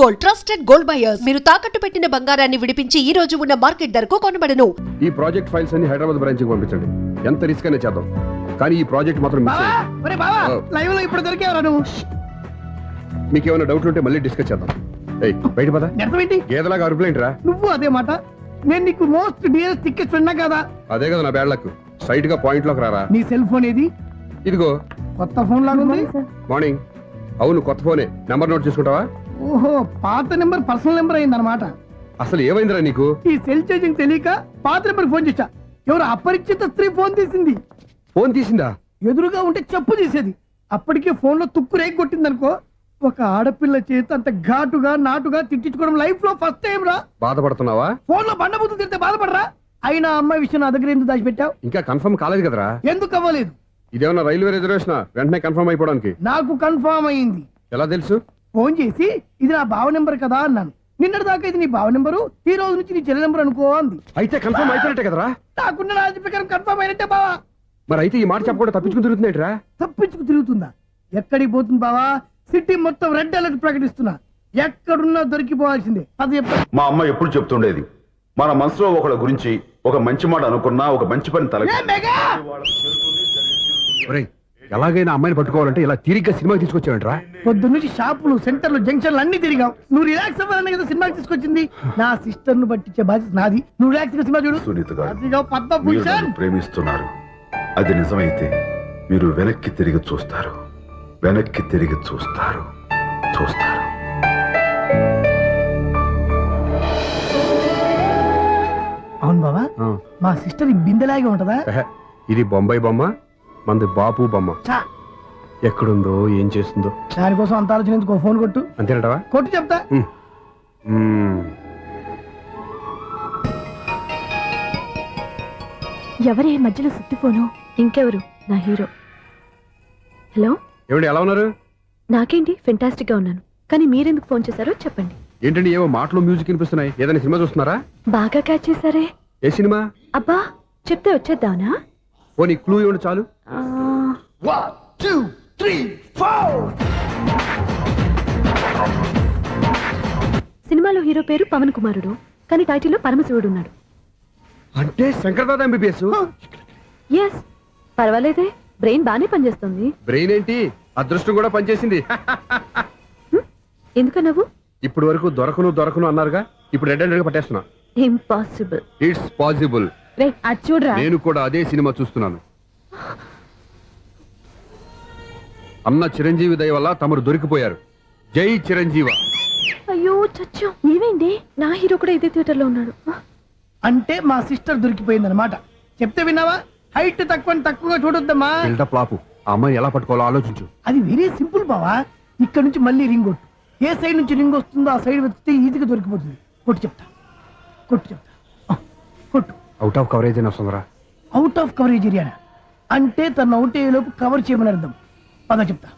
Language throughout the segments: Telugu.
Gold trusted gold buyers. మీరు తాకట్టు పెట్టిన బంగారాన్ని విడిపించి ఈ రోజు ఉన్న మార్కెట్ ధరకు కొనబడను. ఈ ప్రాజెక్ట్ ఫైల్స్ అన్ని హైదరాబాద్ బ్రాంచ్ కి పంపించండి. ఎంత రిస్క్ అయినా చేద్దాం, కానీ ఈ ప్రాజెక్ట్ మాత్రం మిస్ అయ్యింది. లైవ్ లో ఇప్పుడు దొరికేవరా నువ్వు? మీకు ఏమైనా డౌట్లు ఉంటే మళ్ళీ డిస్కస్ చేద్దాం. ఏయ్ బయట పద. ఏంటి గేదలాగా అరుపులేంటి రా? నువ్వు అదే మాట. నేను నీకు మోస్ట్ డియరెస్ట్ టికెట్స్ విన్నా కదా. అదే కదా నా బ్యాడ్ లక్. స్ట్రైట్ గా పాయింట్ లోకి రారా. నీ సెల్ ఫోన్ ఏది? ఇదిగో కొత్త ఫోన్ లాగా ఉంది. మార్నింగ్. అవును, కొత్త ఫోనే. నంబర్ నోట్ చేసుకుంటావా? ఓహో, పాత నెంబర్ పర్సనల్ నెంబర్ అయింది అనమాట. అసలు ఏమైందిరా నీకు? ఈ సెల్ ఛార్జింగ్ తెలియక పాత నెంబర్ ఫోన్ చేశా. ఎవరు అపరిచిత స్త్రీ ఫోన్ తీసింది. ఫోన్ తీసిందా? ఎదురుగా ఉంటే చెప్పు తీసేది. అప్పటికే ఫోన్ లో తుక్కు రేగి కొట్టిందనుకో. ఒక ఆడపిల్ల చేత అంత ఘాటుగా నాటుగా తిట్టించుకోవడం లైఫ్ లో ఫస్ట్ టైం రా. బాధపడుతున్నావా? ఫోన్ లో బండబుద్ధి తిరితే బాధపడరా? అయినా అమ్మాయి విషయం నా దగ్గర ఎందుకు దాచిపెట్టావు? ఇంకా కన్ఫర్మ్ కాలేదు కదరా. ఎందుకు అవ్వలేదు? ఇదేమన్నా రైల్వే రిజర్వేషన్? వెంటనే కన్ఫర్మ్ అయిపోవడానికి. నాకు కన్ఫర్మ్ అయింది. ఎలా తెలుసు? ఫోన్ చేసి ఇది నా బావ నెంబర్ కదా అన్నాను. నిన్నటి దాకా ఇది నీ బావ నెంబరు, ఈ రోజు నుంచి నీ చెల్లి నెంబర్ అనుకో అంది. అయితే కన్ఫర్మ్ అయిపోయినట్టే కదరా? నాకున్న రాజు ప్రకారం కన్ఫర్మ్ అయినట్టే బావా. మరి అయితే ఈ మాట చెప్పకుండా తప్పించుకుని తిరుగుతుందేంట్రా? తప్పించుకు తిరుగుతుందా? ఎక్కడికి పోతుంది బావా? సిటీ మొత్తం రెడ్ అలర్ట్ ప్రకటిస్తున్నా. ఎక్కడున్నా దొరికిపోవాల్సిందే. అది మా అమ్మ ఎప్పుడు చెప్తుండేది, మన మనసులో ఒకళ్ళ గురించి ఒక మంచి మాట అనుకున్నా ఒక మంచి పని తల. ఎలాగైనా అమ్మాయిని పట్టుకోవాలంటే ఇలా తిరిగ్గా సినిమాకి తీసుకొచ్చావంట్రా? పొద్దున్నుంచి షాపులు, సెంటర్లు, జంక్షన్లు అన్ని తిరిగావు. నువ్వు రిలాక్స్ అవ్వాలని కదా సినిమాకి తీసుకొచ్చింది. నా సిస్టర్ ను పట్టించే బాధ్యత నాది. నువ్వు రిలాక్స్ గా సినిమా చూడు. సునీత గారు, అదిగో పద్మభూషణ్. మీరు ప్రేమిస్తున్నారు. అది నిజమైతే మీరు వెనక్కి తిరిగి చూస్తారు, వెనక్కి తిరిగి చూస్తారు, చూస్తారు. అవును బావా, మా సిస్టర్ బిందెలాగే ఉంటదా? ఇది బొంబాయి బొమ్మ, మంది బాపు బొమ్మ. ఎక్కడుందో ఏం చేస్తుందో దానికోసం అంత ఆలోచన ఎందుకు? ఫోన్ కొట్టు. అంతేనటవా? కొట్టు చెప్తా. ఎవరే మధ్యలో సుత్తి ఫోను? ఇంకెవరు? నా హీరో. హలో, ఎవడు ఎలా ఉన్నారు? నాకేంటి ఫెంటాస్టిక్ గా ఉన్నాను, కానీ మీరెందుకు ఫోన్ చేశారో చెప్పండి. ఏంటండి ఏవో మాటలు మ్యూజిక్ వినిపిస్తున్నాయి? ఏదైనా సినిమా చూస్తున్నారా? బాగా క్యాచ్ చేశారే. ఏ సినిమా? అబ్బా, చెప్తే వచ్చేద్దానా? పోనీ క్లూ ఇవ్వండి చాలు. 1 2 3 4. సినిమాలో హీరో పేరు పవన్ కుమారుడు, కానీ టైటిల్లో పరమశివుడు ఉన్నాడు. అంటే శంకర్దాద ఎంబీబీఎస్. ఎస్, పర్వాలేదే, బ్రెయిన్ బానే పనిచేస్తుంది. బ్రెయిన్ ఏంటి, అదృష్టం కూడా పనిచేసింది. ఎందుకన్నావు? ఇప్పుడు వరకు దొరకను అన్నారుగా, ఇప్పుడు రెడ్ హ్యాండెడ్ గా పట్టేస్తున్నా. ఇంపాసిబుల్. It's possible. అది చూడరా, నేను కూడా అదే సినిమా చూస్తున్నాను. అన్న చిరంజీవి దయ వల్ల తమరు దొరికిపోయారు. జై చిరంజీవ. అయ్యో చచ్చా, ఏమైంది? నా హీరో కూడా ఇదే థియేటర్ లో ఉన్నాడు. అంటే మా సిస్టర్ దొరికిపోయింది అనమాట. చెప్తే విన్నావా? హైట్ తక్కువగా చూడొద్దమ్మా. బిల్డప్ లాపు. ఆ అమ్మాయి ఎలా పట్టుకోవాలో ఆలోచించు. అది వెరీ సింపుల్ బావా. ఇక్కడ నుంచి మళ్ళీ రింగ్ కొట్టు. ఏ సైడ్ నుంచి రింగ్ వస్తుందో ఆ సైడ్ వెతికితే ఈజీగా దొరికిపోతుంది. కొట్టు చెప్తా. కొట్టు. అవుట్ ఆఫ్ కవరేజ్ అని వస్తుందిరా. అవుట్ ఆఫ్ కవరేజ్ ఏరియా అంటే తను అవుట్ అయ్యేలోపు కవర్ చేయమని అర్థం. పద చెప్తా.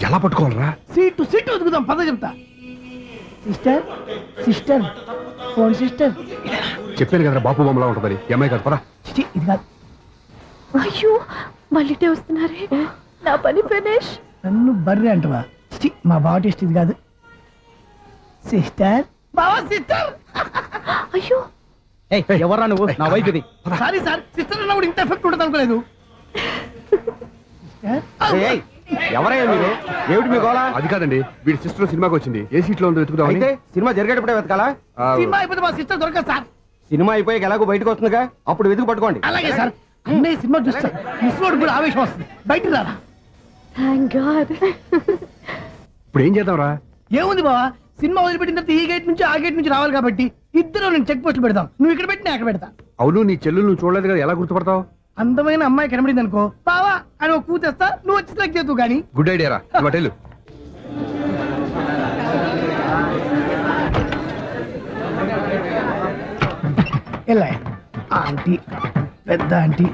ఎలా పట్టుకోవాలరా? సీటు వెతుకుదాం. పద చెప్తా. Sister phone sister. చెప్పాను కదరా బాపు బొమ్మలా ఉంటుందని. అమ్మాయి కదా, పదా. ఇది కాదు. అయ్యో, మళ్ళీ వస్తున్నారే. నా పని ఫినిష్. నన్ను బర్రె అంటవా? మా బావ టేస్ట్ ఇది కాదు. సిస్టర్. బావా సిస్టర్. అయ్యో, ఎవరా నువ్వు? నా వైఫ్ ఇది. సారీ సార్, సిస్టర్ అన్నప్పుడు ఇంత ఎఫెక్ట్ ఉంటుంది అనుకోలేదు. ఎవరయ్యా మీరు? ఏమిటి మీ గోళ? అది కాదండి, వీడి సిస్టర్ సినిమాకి వచ్చింది. ఏ సీట్ లో ఉందో వెతుకుదాం. అయితే సినిమా జరిగేటప్పుడే వెతకాలా? సినిమా అయిపోతే మా సిస్టర్ దొరకదు సార్. సినిమా అయిపోయాక ఎలాగో బయటకు వస్తుందిగా, అప్పుడు వెతుకు పట్టుకోండి. అలాగే సార్. అన్నయ్య సినిమా చూస్తా. మిస్వాడు కూడా ఆవేశం వస్తుంది. బయట రారా. Thank God. ఇప్పుడు ఏం చేద్దాంరా? ఏముంది బావా, సినిమా వదిలిపెట్టిన తర్వాత ఈ గేట్ నుంచి ఆ గేట్ నుంచి రావాలి కాబట్టి ఇద్దరు నేను చెక్ పోస్టులు పెడతాం. నువ్వు ఇక్కడ పెట్టి నేను అక్కడ పెడతా. అవును, నీ చెల్లెలు నువ్వు చూడలేదు కదా, ఎలా గుర్తుపడతావు? అందమైన అమ్మాయి కనబడింది అనుకో, బావా అని ఒక కూతేస్తా. నువ్వు వచ్చి సెలెక్ట్ చేద్దు కానీ. గుడ్ ఐడియా రా. హోటల్ ఎలా ఆంటీ, పెద్ద ఆంటీ.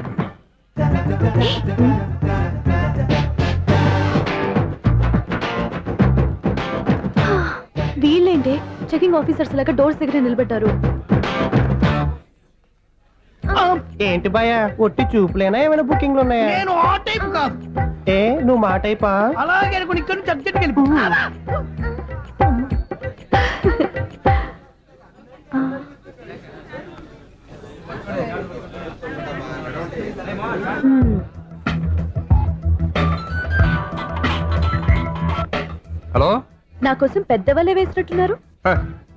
వీళ్ళేంటి చెకింగ్ ఆఫీసర్స్ లాగా డోర్స్ దగ్గర నిలబెట్టారు? ఏంటి భయ, ఒట్టి చూపులేనా? ఏమైనా బుకింగ్లు ఉన్నాయా? నేను ఆ టైప్ కాదు. ఏ నువ్వు మా టైపా? అలాగే అనుకుని ఇక్కడ నుంచి అర్జెంట్కి వెళ్ళిపో. నా కోసం పెద్ద వలే వేసినట్టున్నారు. హ,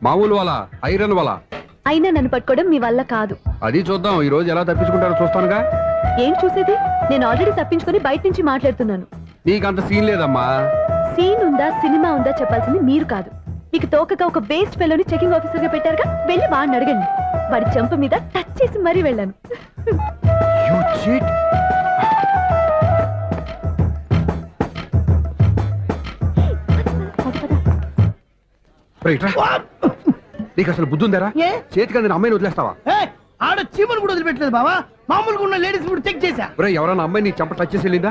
మామూలు వాళ్ళ ఐరన్ వాళ్ళ. అయినా నన్ను పట్టుకోవడం మీ వల్ల కాదు. అది చూద్దాం ఈ రోజు ఎలా తప్పించుకుంటారో చూస్తానుగా. ఏం చూసేది? నేను ఆల్రెడీ తప్పించుకొని బయట నుంచి మాట్లాడుతున్నాను. నీకంత సీన్ లేదమ్మా. సీన్ ఉందా సినిమా ఉందా చెప్పాల్సింది మీరు కాదు. మీకు తోకగా ఒక బేస్ట్ ఫెలోని చెకింగ్ ఆఫీసర్ గా పెట్టారుగా, వెళ్ళి వాడిని అడగండి. వాడి చెంప మీద టచ్ చేసి మరీ వెళ్ళాను. You cheat. రైట్ రా. నీకు అసలు బుద్ధి ఉందారా? ఏ? చేతికి అందిన అమ్మాయిని వదిలేస్తావా? ఆడ చీమను కూడా వదిలిపెట్టలేదు బావా. మామూలుగా ఉన్న లేడీస్ కూడా చెక్ చేశా. ఒరేయ్, ఎవరన్నా అమ్మాయి నీ చెంప టచ్ చేసి వెళ్ళిందా?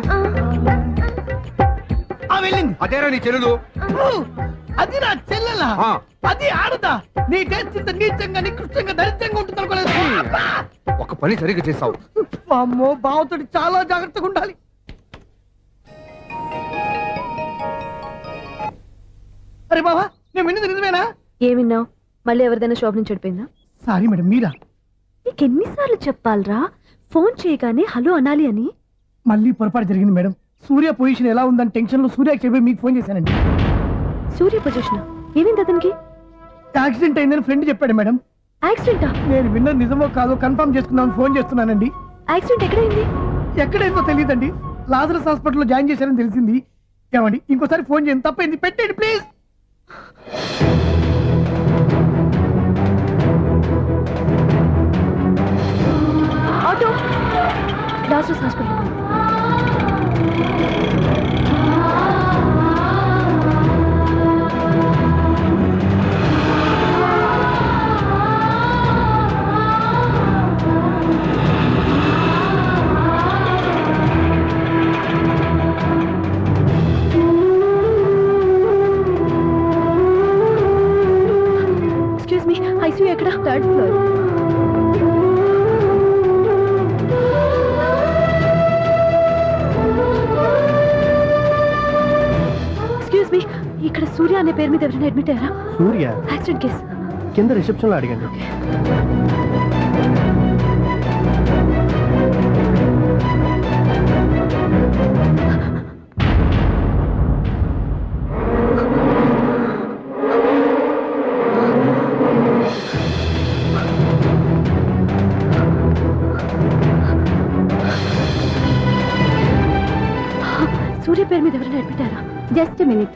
వెళ్ళింది. అదేరా నీ చెల్లెలు. అది నా చెల్లెలా? ఆ. అది ఆడదా? నీ టేస్ట్ ఇంత నీచంగా నికృష్టంగా దరిద్రంగా ఉంటుంది అనుకోలేదు. ఒక పని సరిగ్గా చేస్తావు. అమ్మో, బావతోటి చాలా జాగ్రత్తగా ఉండాలి. అరే బావా, నేను విన్నది నిజమేనా? ఏమిన్నావు? మళ్ళీ ఎవరిదైనా షాప్ నుంచి చెడిపోయిందా? సారీ మేడం, మీరా? నీకెన్నిసార్లు చెప్పాలరా ఫోన్ చేయగానే హలో అనాలి అని? మళ్ళీ పొరపాటు జరిగింది మేడం. సూర్య పొజిషన్ ఎలా ఉందని టెన్షన్ లో సూర్యకి చెప్పి మీకు ఫోన్ చేశానండి. సూర్య పొజిషన్ ఏమైంది అతనికి? యాక్సిడెంట్ అయిందని ఫ్రెండ్ చెప్పాడు మేడం. యాక్సిడెంటా? నేను విన్నది నిజమో కాదో కన్ఫర్మ్ చేసుకుందామని ఫోన్ చేస్తున్నానండి. యాక్సిడెంట్ ఎక్కడైంది? ఎక్కడైందో తెలియదండి. లాజరస్ హాస్పిటల్లో జాయిన్ చేశారని తెలిసింది. ఏమండి, ఇంకోసారి ఫోన్ చేయండి. తప్పైంది, పెట్టండి please. Auto Lazarus hospital. Excuse me, ICU ఎక్కడ? Third floor. ఎక్స్క్యూజ్ మీ, ఇక్కడ సూర్య అనే పేరు మీద ఎవరైనా అడ్మిట్ అయ్యారా? Surya accident case. కింద రిసెప్షన్ లో అడిగండి. సూర్య పేరు మీద ఎవరైనా అడ్మిట్ అయ్యారా? Just minute.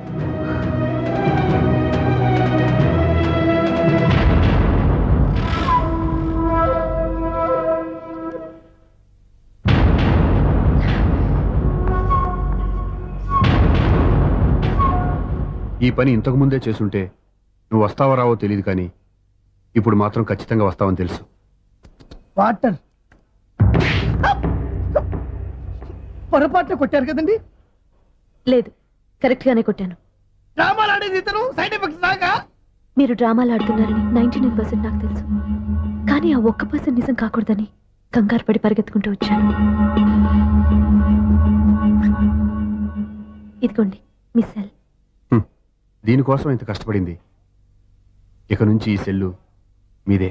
ఈ పని ఇంతకు ముందే చేసుంటే నువ్వు వస్తావో రావో తెలియదు, కానీ ఇప్పుడు మాత్రం ఖచ్చితంగా వస్తావని తెలుసు. వాటర్ పొరపాటున కొట్టారు కదండి? లేదు, కరెక్ట్ గానే కొట్టాను. డ్రామాలు ఆడేది ఇతను, సైడ్ ఎఫెక్ట్స్ దాకా. మీరు డ్రామాలు ఆడుతున్నారని 99% నాకు తెలుసు. కానీ ఆ 1% నిజం కాకూడదని కంగారు పడి పరిగెత్తుకుంటూ వచ్చాను. ఇదిగోండి మీ సెల్. దీనికోసం ఇంత కష్టపడింది. ఇక నుంచి ఈ సెల్లు మీదే.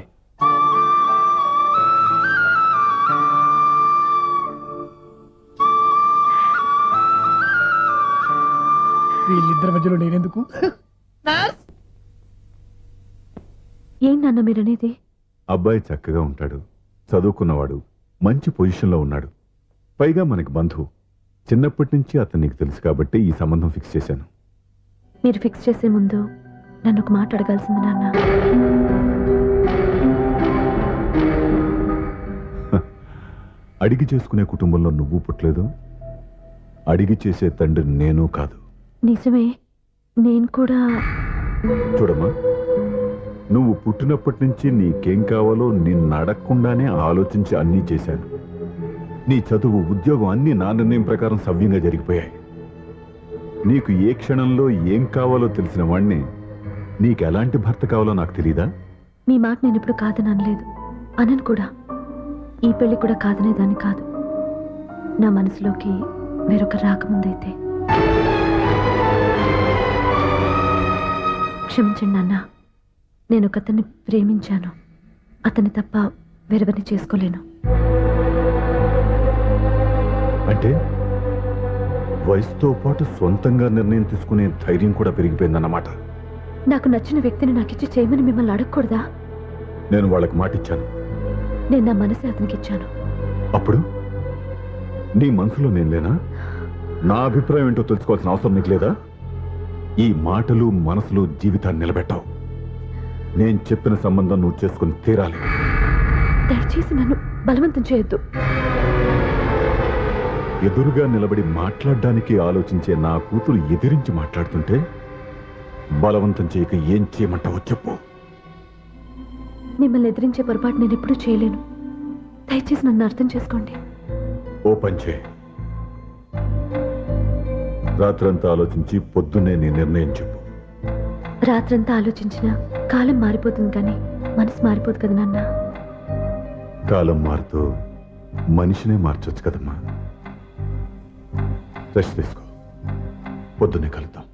వీళ్ళిద్దరి మధ్యలో నేనెందుకు? ఏం నాన్న మీరనేది? అబ్బాయి చక్కగా ఉంటాడు, చదువుకున్నవాడు, మంచి పొజిషన్లో ఉన్నాడు. పైగా మనకి బంధువు. చిన్నప్పటి నుంచి అతను నీకు తెలుసు కాబట్టి ఈ సంబంధం ఫిక్స్ చేశాను. మీరు ఫిక్స్ చేసే ముందు నన్ను ఒక మాట అడగాల్సింది నాన్న. అడిగి చేసుకునే కుటుంబంలో నువ్వు పుట్టలేదు, అడిగి చేసే తండ్రి నేను కాదు. నిజమే, నేను కూడా. చూడమ్మా, నువ్వు పుట్టినప్పటి నుంచి నీకేం కావాలో నిన్ను అడగకుండానే ఆలోచించి అన్నీ చేశాను. నీ చదువు, ఉద్యోగం అన్నీ నా నిర్ణయం ప్రకారం సవ్యంగా జరిగిపోయాయి. నీకు ఏ క్షణంలో ఏం కావాలో తెలిసిన వాణ్ణి నీకు ఎలాంటి భర్త కావాలో నాకు తెలీదా? మీ మాట నేను ఇప్పుడు కాదని అనలేదు, అనను కూడా. ఈ పెళ్లి కూడా కాదనేదాన్ని కాదు. నా మనసులోకి వేరొక రాకముందైతే. క్షమించండి నాన్న, నేను ఒక అతన్ని ప్రేమించాను. అతన్ని తప్ప వేరెవరిని చేసుకోలేను. అంటే వయసుతో పాటు సొంతంగా నిర్ణయం తీసుకునే ధైర్యం కూడా పెరిగిపోయిందన్నమాట. నాకు నచ్చిన వ్యక్తిని నాకిచ్చి చేయమని మిమ్మల్ని అడగకూడదా? నేను వాళ్ళకి మాటిచ్చాను. నేను నా మనసే అతనికి ఇచ్చాను. అప్పుడు నీ మనసులో నేను లేనా? నా అభిప్రాయం ఏంటో తెలుసుకోవాల్సిన అవసరం నీకు లేదా? ఈ మాటలు మనసులు జీవితాన్ని నిలబెట్టావు. నేను చెప్పిన సంబంధం నువ్వు చేసుకుని తీరాలి. దయచేసి నన్ను బలవంతం చేయొద్దు. ఎదురుగా నిలబడి మాట్లాడడానికి ఆలోచించే నా కూతురు ఎదిరించి మాట్లాడుతుంటే బలవంతం చేయక ఏం చేయమంటావో చెప్పు. మిమ్మల్ని ఎదిరించే పొరపాటు నేను ఎప్పుడూ చేయలేను. దయచేసి నన్ను అర్థం చేసుకోండి. ఓ పంచే, రాత్రంతా ఆలోచించి పొద్దున్నే నీ నిర్ణయం చెప్పు. రాత్రంతా ఆలోచించినా కాలం మారిపోతుంది కానీ మనసు మారిపోదు కదా నాన్న. కాలం మారుతూ మనిషినే మార్చొచ్చు కదమ్మా. రెస్ట్ తీసుకో, పొద్దున్నే కలుద్దాం.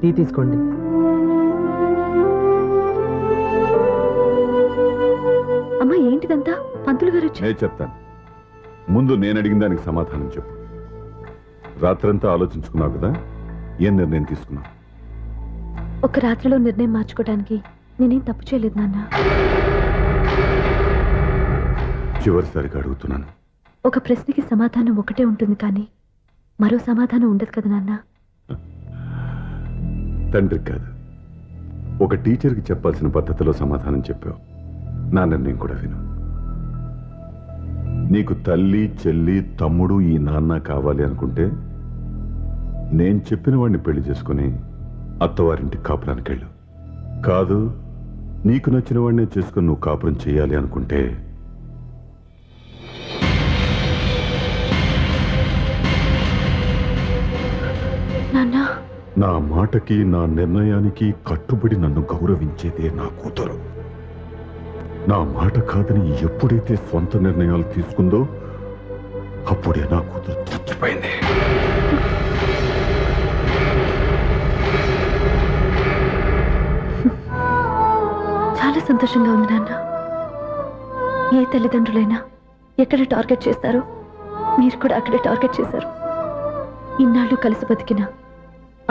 టీ తీసుకోండి. అమ్మా ఏంటిదంతా? పంతులు గారు వచ్చి నేను చెప్తాను. ముందు నేను అడిగిన దానికి సమాధానం చెప్పు. రాత్రంతా ఆలోచించుకున్నావు కదా, ఏం నిర్ణయం తీసుకున్నావు? ఒక రాత్రిలో నిర్ణయం మార్చుకోవడానికి నేనేం తప్పు చేయలేదు నాన్న. చివరిసారిగా అడుగుతున్నాను. ఒక ప్రశ్నకి సమాధానం ఒకటే ఉంటుంది కానీ మరో సమాధానం ఉండదు కదా నాన్న. తండ్రికి కాదు, ఒక టీచర్కి చెప్పాల్సిన పద్ధతిలో సమాధానం చెప్పావు. నా నిర్ణయం కూడా విను. నీకు తల్లి, చెల్లి, తమ్ముడు, ఈ నాన్న కావాలి అనుకుంటే నేను చెప్పిన వాడిని పెళ్లి చేసుకుని అత్తవారింటికి కాపురానికి వెళ్ళు. కాదు, నీకు నచ్చిన వాడినే చేసుకుని నువ్వు కాపురం చేయాలి అనుకుంటే నాన్న, నా మాటకి, నా నిర్ణయానికి కట్టుబడి నన్ను గౌరవించేదే నా కూతురు. నా మాట కాదని ఎప్పుడైతే సొంత నిర్ణయాలు తీసుకుందో అప్పుడే నా కూతురు చచ్చిపోయింది. చాలా సంతోషంగా ఉంది నాన్న. ఏ తల్లిదండ్రులైనా ఎక్కడ టార్గెట్ చేస్తారో మీరు కూడా అక్కడే టార్గెట్ చేశారు. ఇన్నాళ్ళు కలిసి బతికిన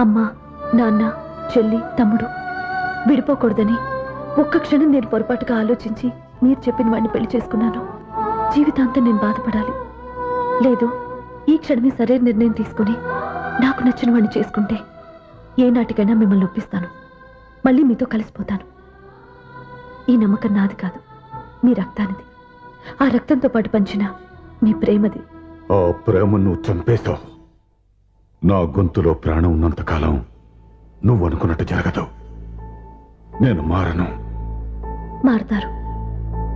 అమ్మ, నాన్న, చెల్లి, తమ్ముడు విడిపోకూడదని ఒక్క క్షణం నేను పొరపాటుగా ఆలోచించి మీరు చెప్పిన వాడిని పెళ్లి చేసుకున్నాను. జీవితాంతం నేను బాధపడాలి. లేదు, ఈ క్షణమే సరైన నిర్ణయం తీసుకుని నాకు నచ్చిన వాడిని చేసుకుంటే ఏ నాటికైనా మిమ్మల్ని ఒప్పిస్తాను. మళ్ళీ మీతో కలిసిపోతాను. ఈ నమ్మకం నాది కాదు, మీ రక్తానిది. ఆ రక్తంతో పాటు పంచిన మీ ప్రేమది. ఆ ప్రేమ నువ్వు చంపేశావు. నా గొంతులో ప్రాణం ఉన్నంతకాలం నువ్వు అనుకున్నట్టు జరగదు. నేను మారను. మారుతారు,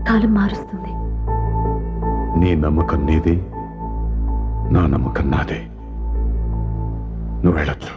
కాలం మారుస్తుంది. నీ నమ్మకం నీది, నా నమ్మకం నాదే. నువ్వు వెళ్ళొచ్చు.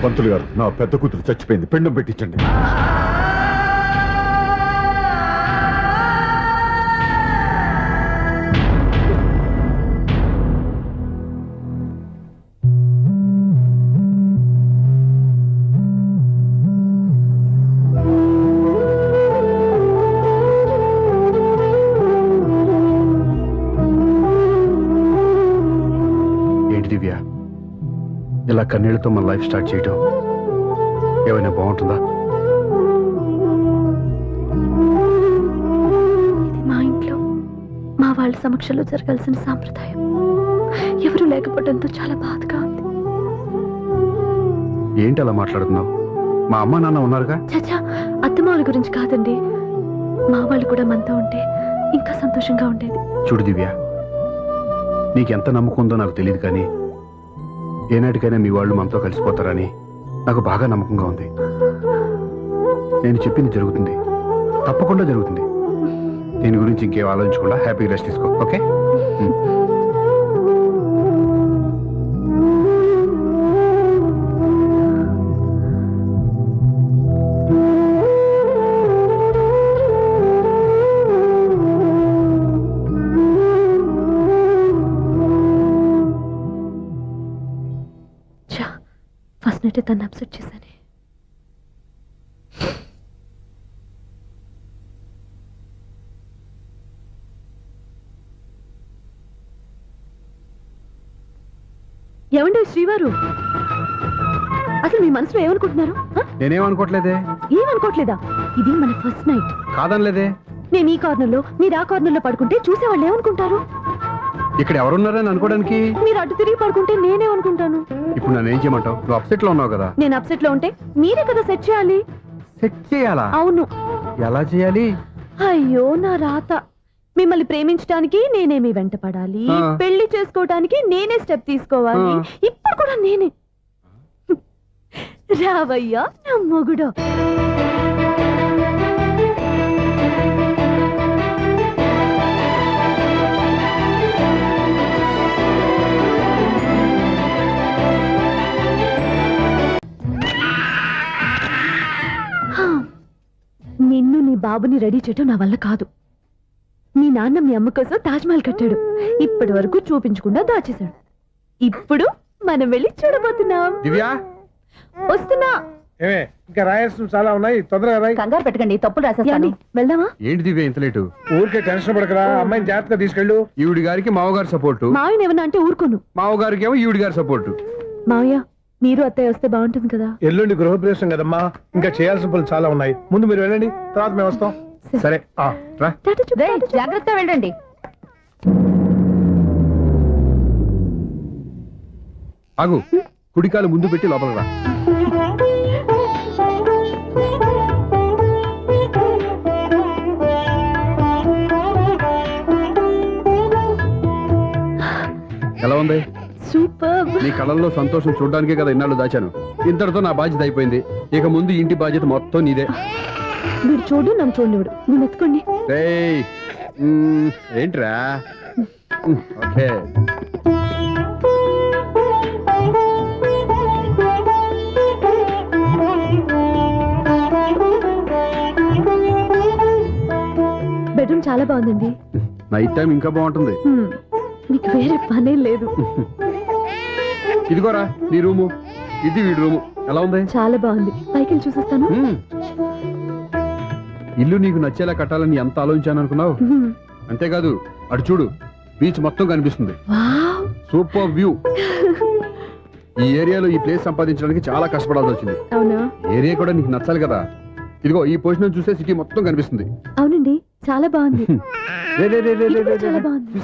పంతులు గారు, నా పెద్ద కూతురు చచ్చిపోయింది. పిండం పెట్టించండి. ఏంటి దివ్య, ఇలా కన్నీళ్లతో మన లైఫ్ స్టార్ట్ చేయటం ఏమైనా బాగుంటుందా? ఇది మా ఇంట్లో మా వాళ్ళ సమక్షంలో జరగాల్సిన సాంప్రదాయం. ఎవరు లేకపోవడంతో చాలా బాధగా ఉంది. ఏంటి అలా మాట్లాడుతున్నావు? మా అమ్మ నాన్న ఉన్నారుగా. చచ్చా, అత్తమాల గురించి కాదండి. మా వాళ్ళు కూడా మనతో ఉంటే ఇంకా సంతోషంగా ఉండేది. చూడు దివ్య, నీకెంత నమ్మకం ఉందో నాకు తెలియదు కానీ ఏనాటికైనా మీ వాళ్ళు మనతో కలిసిపోతారని నాకు బాగా నమ్మకంగా ఉంది. నేను చెప్పింది జరుగుతుంది, తప్పకుండా జరుగుతుంది. దీని గురించి ఇంకేం ఆలోచించకుండా హ్యాపీగా రెస్ట్ తీసుకో. ఓకే? ఫస్ట్ నైట్ తను అప్సెట్ చేశాను. ఏమండి శ్రీవారు, అసలు మీ మనసులో ఏమనుకుంటున్నారు? నేనేమనుకోవట్లేదే. ఏమనుకోవట్లేదా? ఇది మన ఫస్ట్ నైట్. కాదనలేదే. నేను ఈ కార్నర్లో, మీరు ఆ కార్నర్లో పడుకుంటే చూసేవాళ్ళు ఏమనుకుంటారు? ఇక్కడ ఎవరున్నారని అనుకోవడానికి. మీరు అటు తిరిగి పడుకుంటే నేనేమనుకుంటాను? ఇప్పుడు నన్ను ఏం చేయమంటావు? నువ్వు అప్సెట్ లో ఉన్నావు కదా. నేను అప్సెట్ లో ఉంటే మీరే కదా సెట్ చేయాలి. సెట్ చేయాలా? అవును. ఎలా చేయాలి? అయ్యో నా రాత. మిమ్మల్ని ప్రేమించడానికి నేనే మీ వెంట పడాలి, పెళ్లి చేసుకోవడానికి నేనే స్టెప్ తీసుకోవాలి. ఇప్పుడు కూడా నేనే. రావయ్యా నా మొగుడు. నిన్ను నీ బాబుని రెడీ చేయటం నా వల్ల కాదు. మీ నాన్న మీ అమ్మ కోసం తాజ్మహల్ కట్టాడు. ఇప్పటి వరకు చూపించకుండా దాచేశాడు. ఇప్పుడు మనం వెళ్ళి చూడబోతున్నాం. దివ్యా, వస్తున్నా. ఇంకా రాయాల్సిన చాలా ఉన్నాయి, తొందరగా రాయి. కంగారు పెట్టకండి, తప్పులు రాసేస్తాను. వెళ్దామా? ఏంటి దివ్య ఇంత లేటు? ఊరికే టెన్షన్ పడకరా, అమ్మాయిని జాగ్రత్తగా తీసుకెళ్ళు. ఈవిడి గారికి మావగారు సపోర్టు, మావయ్య ఏమన్నా అంటే ఊరుకోను. మావగారికి ఏమో ఈవిడి గారి సపోర్టు. మావయ్య మీరు అత్తయ్య వస్తే బాగుంటుంది కదా. ఎల్లుండి గృహప్రవేశం కదమ్మా, ఇంకా చేయాల్సిన పనులు చాలా ఉన్నాయి. ముందు మీరు వెళ్ళండి, తర్వాత మేము వస్తాం. సరే రా. జాగ్రత్త వెళ్ళండి. ఆగు, కుడికాలు ముందు పెట్టి లోపల రా. ఎలా ఉంది? సూపర్. నీ కళ్ళల్లో సంతోషం చూడడానికే కదా ఇన్నాళ్ళు దాచాను. ఇంతటితో నా బాధ్యత అయిపోయింది. ఇక ముందు ఇంటి బాధ్యత మొత్తం నీదే. మీరు చూడు, నన్ను చూడనివ్వడు. నువ్వు ఎత్తుకోండి. ఏంట్రా? ఓకే. బెడ్రూమ్ చాలా బాగుందండి. నైట్ టైం ఇంకా బాగుంటుంది. నీకు వేరే పనే లేదు. ఇదిగోరా నీ రూము, ఇది వీడి రూము. ఎలా ఉంది? చాలా బాగుంది. పైకి వెళ్ళి చూసేస్తాను. ఇల్లు నీకు నచ్చేలా కట్టాలని ఎంత ఆలోచించాను అనుకున్నావు? అంతేకాదు, అటు చూడు, బీచ్ మొత్తం కనిపిస్తుంది. Super view. ఈ ఏరియాలో ఈ ప్లేస్ సంపాదించడానికి చాలా కష్టపడాల్సి వచ్చింది. అవునా? ఏరియా కూడా నీకు నచ్చాలి కదా. ఇదిగో ఈ పొజిషన్ చూసే సిటీ మొత్తం కనిపిస్తుంది. అవునండి, చాలా బాగుంది. చాలా బాగుంది.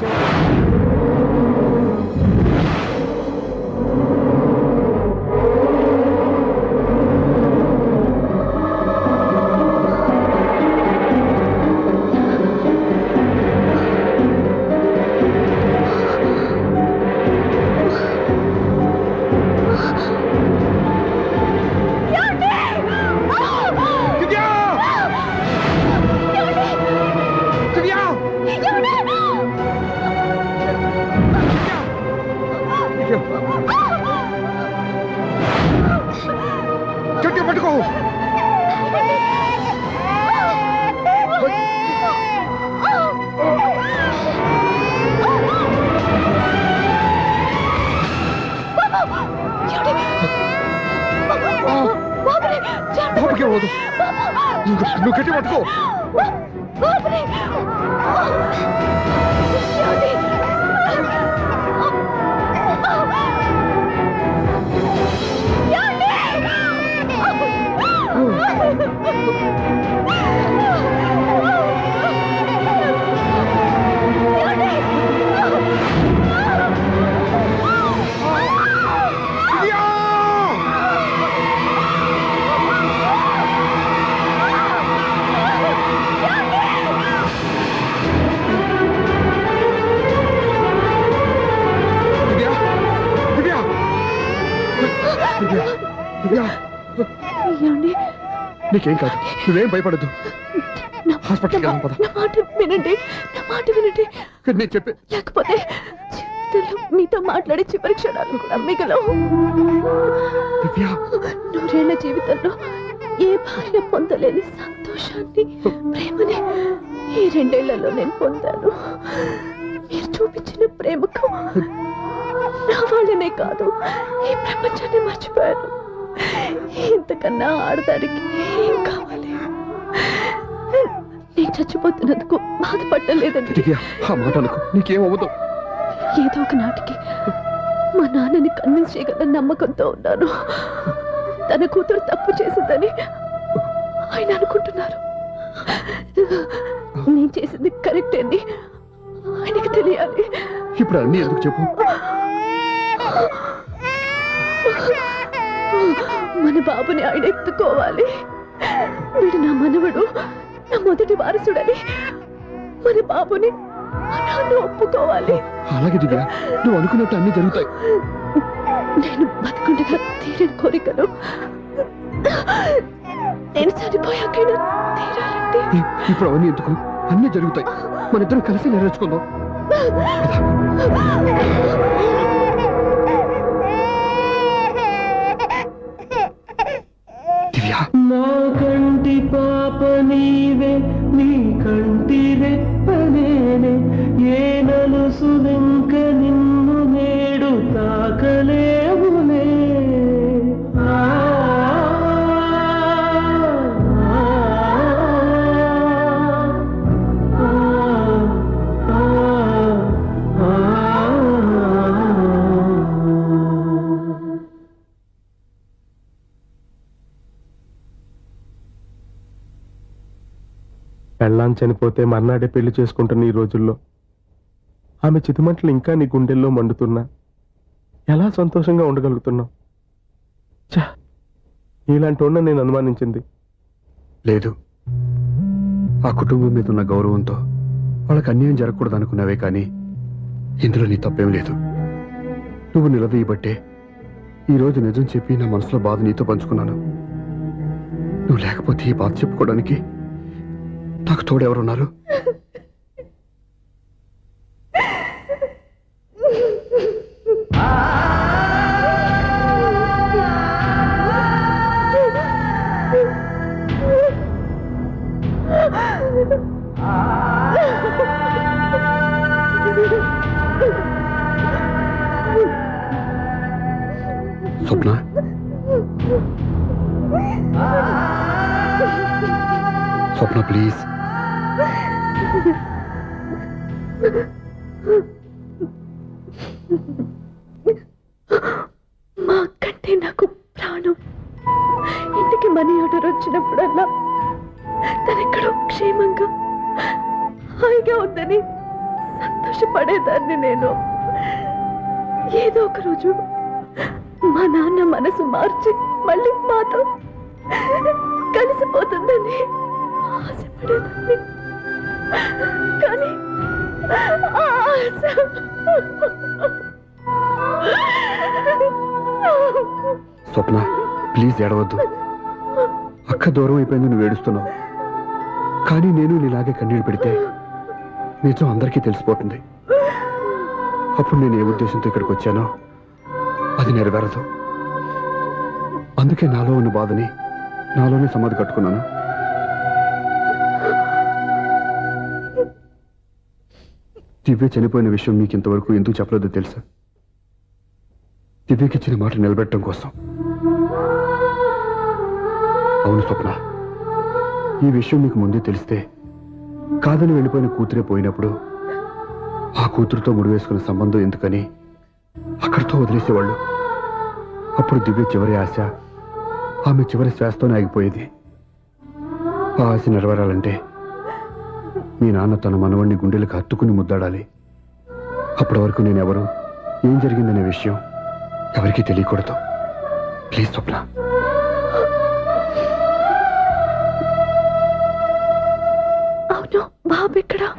పట్టుకో. నువ్వు గట్టి పట్టుకో. నీకేం కాదు, నువ్వేం భయపడద్దు. హాస్పిటల్కి వెళ్దాం పద. నా మాట వినండి, నా మాట వినండి. నేను చెప్పే లేకపోతే జీవితంలో మీతో మాట్లాడే చివరి క్షణాలు కూడా మిగలవు. దివ్య, 100 ఏళ్ల జీవితంలో ఏ భార్య పొందలేని సంతోషాన్ని, ప్రేమని ఈ 2 ఏళ్లలో నేను పొందాను. మీరు చూపించిన ప్రేమకు నా వాళ్ళనే కాదు, ఈ ప్రపంచాన్ని మర్చిపోయాను. ఇంతకన్నా ఆడదానికి ఏం కావాలి? నేను చచ్చిపోతున్నందుకు బాధపడలేదండి. దివ్య, ఆ మాట అనుకో, నీకేమవ్వదు. ఏదో ఒక నాటికి మా నాన్నని కన్విన్స్ చేయగల నమ్మకంతో ఉన్నాను. తన కూతురు తప్పు చేసిందని ఆయన అనుకుంటున్నారు. నేను చేసింది కరెక్ట్ అని ఆయనకి తెలియాలి. ఇప్పుడు అన్నీ ఎందుకు చెప్పు. మన బాబుని ఆయన ఎత్తుకోవాలి. వీడు నా మనవడు, నా మొదటి వారసుడని మన బాబుని మా నాన్న ఒప్పుకోవాలి. అలాగే దివ్య, నువ్వు అనుకున్నట్టు అన్నీ జరుగుతాయి. నేను బతుకుండగా తీరని కోరికను నేను చనిపోయాకైనా తీరాలండి. ఇప్పుడు అవన్నీ ఎందుకు, అన్నీ జరుగుతాయి. మన ఇద్దరం కలిసి నెరవేర్చుకుందాం. దివ్య, నా కంటి పాప నీవే, నీ కంటి రెప్పనేనే, ఏ నలుసులెంక నిన్ను నేడు తాకలేవులే. పెళ్ళాం చనిపోతే మర్నాడే పెళ్లి చేసుకుంటున్న ఈ రోజుల్లో ఆమె చితిమంటలు ఇంకా నీ గుండెల్లో మండుతున్నా ఎలా సంతోషంగా ఉండగలుగుతున్నావు? ఛా, ఇలాంటి ఉన్న నేను అనుమానించింది లేదు. ఆ కుటుంబం మీద ఉన్న గౌరవంతో వాళ్ళకి అన్యాయం జరగకూడదు అనుకున్నావే కానీ ఇందులో నీ తప్పేం లేదు. నువ్వు నిలదీయబట్టే ఈరోజు నిజం చెప్పి నా మనసులో బాధ నీతో పంచుకున్నాను. నువ్వు లేకపోతే ఈ బాధ చెప్పుకోవడానికి నాకు తోడెవరున్నారు? స్వప్న, స్వప్న ప్లీజ్. మా అక్కంటే నాకు ప్రాణం. ఇంటికి మనీ ఆర్డర్ వచ్చినప్పుడల్లా తనెక్కడో క్షేమంగా హాయిగా ఉందని సంతోషపడేదాన్ని నేను. ఏదో ఒక రోజు మా నాన్న మనసు మార్చి మళ్ళీ మాతో కలిసిపోతుందని ఆశపడేదాన్ని. కానీ ఆ ఆశ స్వప్న ప్లీజ్ ఏడవద్దు. అక్క దూరం అయిపోయింది, నువ్వు ఏడుస్తున్నావు. కానీ నేను నీలాగే కన్నీళ్ళు పెడితే నిజం అందరికీ తెలిసిపోతుంది. అప్పుడు నేను ఏ ఉద్దేశంతో ఇక్కడికి వచ్చానో అది నెరవేరదు. అందుకే నాలో ఉన్న బాధని నాలోనే సమాధి కట్టుకున్నాను. దివ్య చనిపోయిన విషయం మీకు ఇంతవరకు ఎందుకు చెప్పలేదో తెలుసా? దివ్యకి ఇచ్చిన మాట నిలబెట్టడం కోసం. అవును స్వప్న, ఈ విషయం మీకు ముందే తెలిస్తే కాదని వెళ్ళిపోయిన కూతురే పోయినప్పుడు ఆ కూతురుతో ముడివేసుకున్న సంబంధం ఎందుకని అక్కడితో వదిలేసేవాళ్ళు. అప్పుడు దివ్య చివరి ఆశ ఆమె చివరి శ్వాసతోనే ఆగిపోయేది. ఆ ఆశ నెరవేరాలంటే మీ నాన్న తన మనవణ్ణి గుండెలకు హత్తుకుని ముద్దాడాలి. అప్పటి వరకు నేను ఎవరు, ఏం జరిగిందనే విషయం ఎవరికీ తెలియకూడదు. ప్లీజ్ స్వప్న. అవును, బాబు ఎక్కడా?